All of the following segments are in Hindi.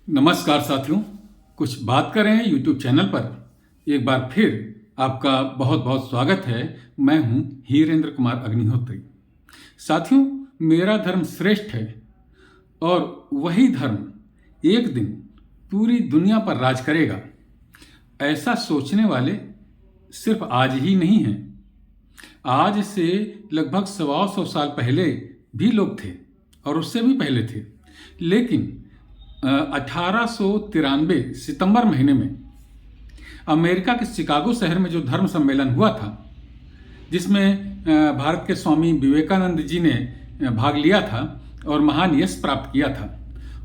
नमस्कार साथियों, कुछ बात करें यूट्यूब चैनल पर एक बार फिर आपका बहुत बहुत स्वागत है। मैं हूं हीरेंद्र कुमार अग्निहोत्री। साथियों, मेरा धर्म श्रेष्ठ है और वही धर्म एक दिन पूरी दुनिया पर राज करेगा। ऐसा सोचने वाले सिर्फ आज ही नहीं हैं। आज से लगभग 125 साल पहले भी लोग थे और उससे भी पहले थे, लेकिन 1893 सितंबर महीने में अमेरिका के शिकागो शहर में जो धर्म सम्मेलन हुआ था, जिसमें भारत के स्वामी विवेकानंद जी ने भाग लिया था और महान यश प्राप्त किया था।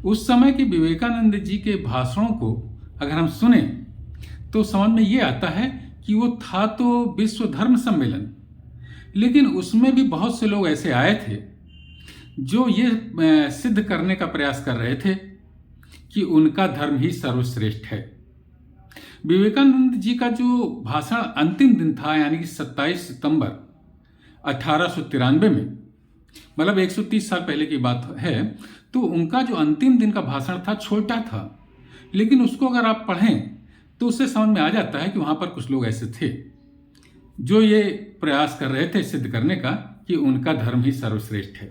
उस समय के विवेकानंद जी के भाषणों को अगर हम सुने तो समझ में ये आता है कि वो था तो विश्व धर्म सम्मेलन, लेकिन उसमें भी बहुत से लोग ऐसे आए थे जो ये सिद्ध करने का प्रयास कर रहे थे कि उनका धर्म ही सर्वश्रेष्ठ है। विवेकानंद जी का जो भाषण अंतिम दिन था, यानी कि 27 सितंबर 1893 में, मतलब 130 साल पहले की बात है, तो उनका जो अंतिम दिन का भाषण था छोटा था, लेकिन उसको अगर आप पढ़ें तो उससे समझ में आ जाता है कि वहां पर कुछ लोग ऐसे थे जो ये प्रयास कर रहे थे सिद्ध करने का कि उनका धर्म ही सर्वश्रेष्ठ है।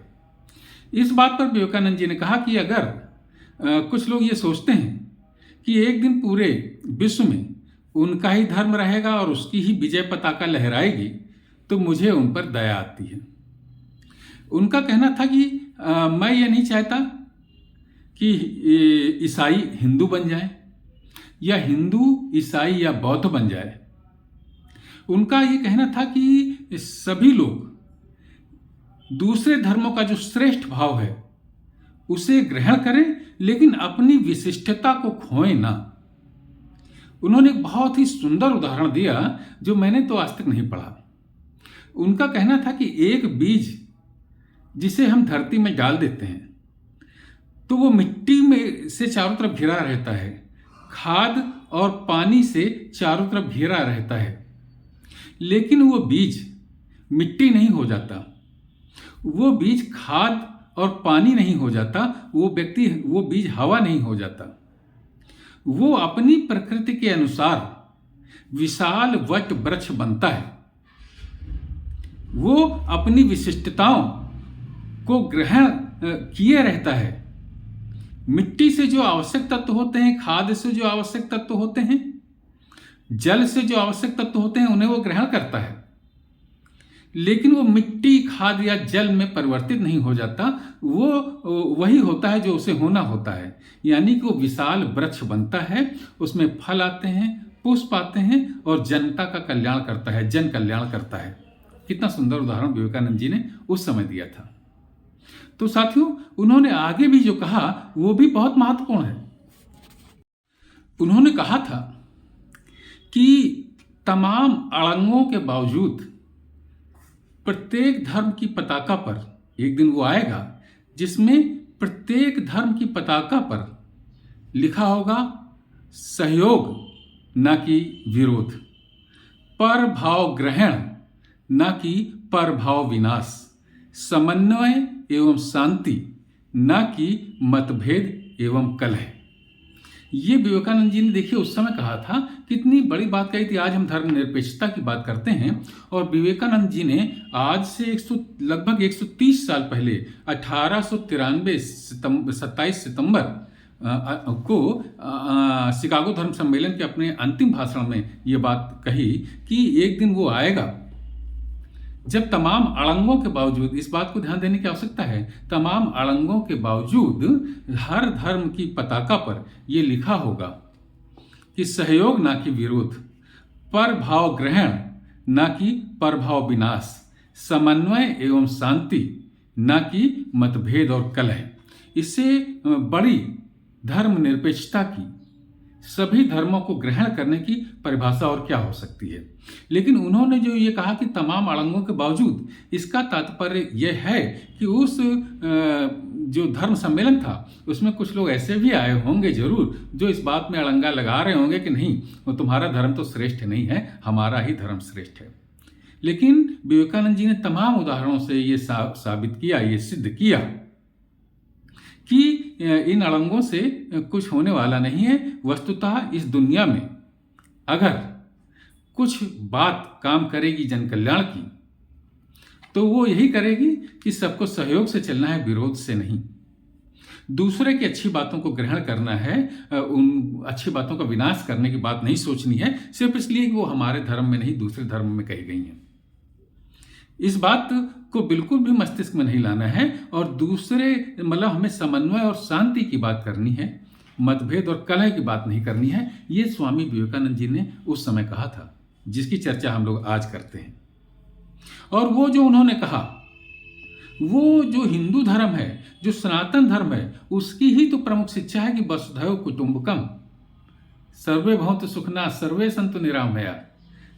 इस बात पर विवेकानंद जी ने कहा कि अगर कुछ लोग ये सोचते हैं कि एक दिन पूरे विश्व में उनका ही धर्म रहेगा और उसकी ही विजय पताका लहराएगी, तो मुझे उन पर दया आती है। उनका कहना था कि मैं ये नहीं चाहता कि ईसाई हिंदू बन जाए या हिंदू ईसाई या बौद्ध बन जाए। उनका ये कहना था कि सभी लोग दूसरे धर्मों का जो श्रेष्ठ भाव है उसे ग्रहण करें, लेकिन अपनी विशिष्टता को खोएं ना। उन्होंने एक बहुत ही सुंदर उदाहरण दिया जो मैंने तो आज तक नहीं पढ़ा। उनका कहना था कि एक बीज जिसे हम धरती में डाल देते हैं तो वो मिट्टी में से चारों तरफ घिरा रहता है, खाद और पानी से चारों तरफ घिरा रहता है, लेकिन वो बीज मिट्टी नहीं हो जाता, वो बीज खाद और पानी नहीं हो जाता, वो बीज हवा नहीं हो जाता। वो अपनी प्रकृति के अनुसार विशाल वट वृक्ष बनता है। वो अपनी विशिष्टताओं को ग्रहण किए रहता है। मिट्टी से जो आवश्यक तत्व होते हैं, खाद से जो आवश्यक तत्व होते हैं, जल से जो आवश्यक तत्व होते हैं, उन्हें वो ग्रहण करता है, लेकिन वो मिट्टी, खाद या जल में परिवर्तित नहीं हो जाता। वो वही होता है जो उसे होना होता है, यानी कि वो विशाल वृक्ष बनता है, उसमें फल आते हैं, पुष्प आते हैं और जनता का कल्याण करता है, जन कल्याण करता है। कितना सुंदर उदाहरण विवेकानंद जी ने उस समय दिया था। तो साथियों, उन्होंने आगे भी जो कहा वो भी बहुत महत्वपूर्ण है। उन्होंने कहा था कि तमाम अड़ंगों के बावजूद प्रत्येक धर्म की पताका पर एक दिन वो आएगा जिसमें प्रत्येक धर्म की पताका पर लिखा होगा सहयोग न कि विरोध, पर भाव ग्रहण न कि पर भाव विनाश, समन्वय एवं शांति न कि मतभेद एवं कलह। ये विवेकानंद जी ने देखिए उस समय कहा था, कितनी बड़ी बात कही थी। आज हम धर्मनिरपेक्षता की बात करते हैं और विवेकानंद जी ने आज से लगभग 130 साल पहले 1893 27 सितंबर को शिकागो धर्म सम्मेलन के अपने अंतिम भाषण में ये बात कही कि एक दिन वो आएगा जब तमाम अड़ंगों के बावजूद, इस बात को ध्यान देने की आवश्यकता है, तमाम अड़ंगों के बावजूद हर धर्म की पताका पर यह लिखा होगा कि सहयोग ना कि विरोध, पर भाव ग्रहण ना कि पर भाव विनाश, समन्वय एवं शांति ना कि मतभेद और कलह। इससे बड़ी धर्मनिरपेक्षता की, सभी धर्मों को ग्रहण करने की परिभाषा और क्या हो सकती है। लेकिन उन्होंने जो ये कहा कि तमाम अड़ंगों के बावजूद, इसका तात्पर्य यह है कि उस जो धर्म सम्मेलन था उसमें कुछ लोग ऐसे भी आए होंगे जरूर जो इस बात में अड़ंगा लगा रहे होंगे कि नहीं, वो तुम्हारा धर्म तो श्रेष्ठ नहीं है, हमारा ही धर्म श्रेष्ठ है। लेकिन विवेकानंद जी ने तमाम उदाहरणों से ये साबित किया, ये सिद्ध किया कि इन अड़ंगों से कुछ होने वाला नहीं है। वस्तुतः इस दुनिया में अगर कुछ बात काम करेगी जन कल्याण की, तो वो यही करेगी कि सबको सहयोग से चलना है, विरोध से नहीं। दूसरे की अच्छी बातों को ग्रहण करना है, उन अच्छी बातों का विनाश करने की बात नहीं सोचनी है, सिर्फ इसलिए कि वो हमारे धर्म में नहीं दूसरे धर्म में कही गई हैं। इस बात को बिल्कुल भी मस्तिष्क में नहीं लाना है और दूसरे मतलब हमें समन्वय और शांति की बात करनी है, मतभेद और कलह की बात नहीं करनी है। ये स्वामी विवेकानंद जी ने उस समय कहा था, जिसकी चर्चा हम लोग आज करते हैं। और वो जो उन्होंने कहा, वो जो हिंदू धर्म है, जो सनातन धर्म है, उसकी ही तो प्रमुख शिक्षा है कि वसुधैव कुटुंबकम, सर्वे भवन्तु सुखिनः, सर्वे सन्तु निरामया,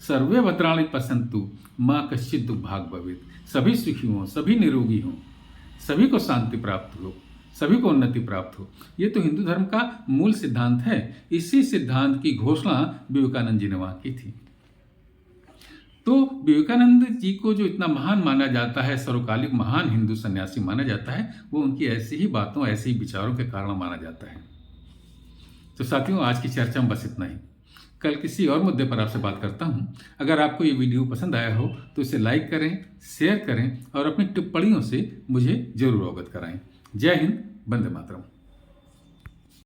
सर्वे भद्राणि पश्यन्तु मा कश्चित् दुर्भाग् भवेत्। सभी सुखी हों, सभी निरोगी हों, सभी को शांति प्राप्त हो, सभी को उन्नति प्राप्त हो। ये तो हिंदू धर्म का मूल सिद्धांत है। इसी सिद्धांत की घोषणा विवेकानंद जी ने वहाँ की थी। तो विवेकानंद जी को जो इतना महान माना जाता है, सर्वकालिक महान हिंदू सन्यासी माना जाता है, वो उनकी ऐसी ही बातों, ऐसे ही विचारों के कारण माना जाता है। तो साथियों, आज की चर्चा में बस इतना ही। कल किसी और मुद्दे पर आपसे बात करता हूँ। अगर आपको ये वीडियो पसंद आया हो तो इसे लाइक करें, शेयर करें और अपनी टिप्पणियों से मुझे जरूर अवगत कराएं। जय हिंद, वंदे मातरम।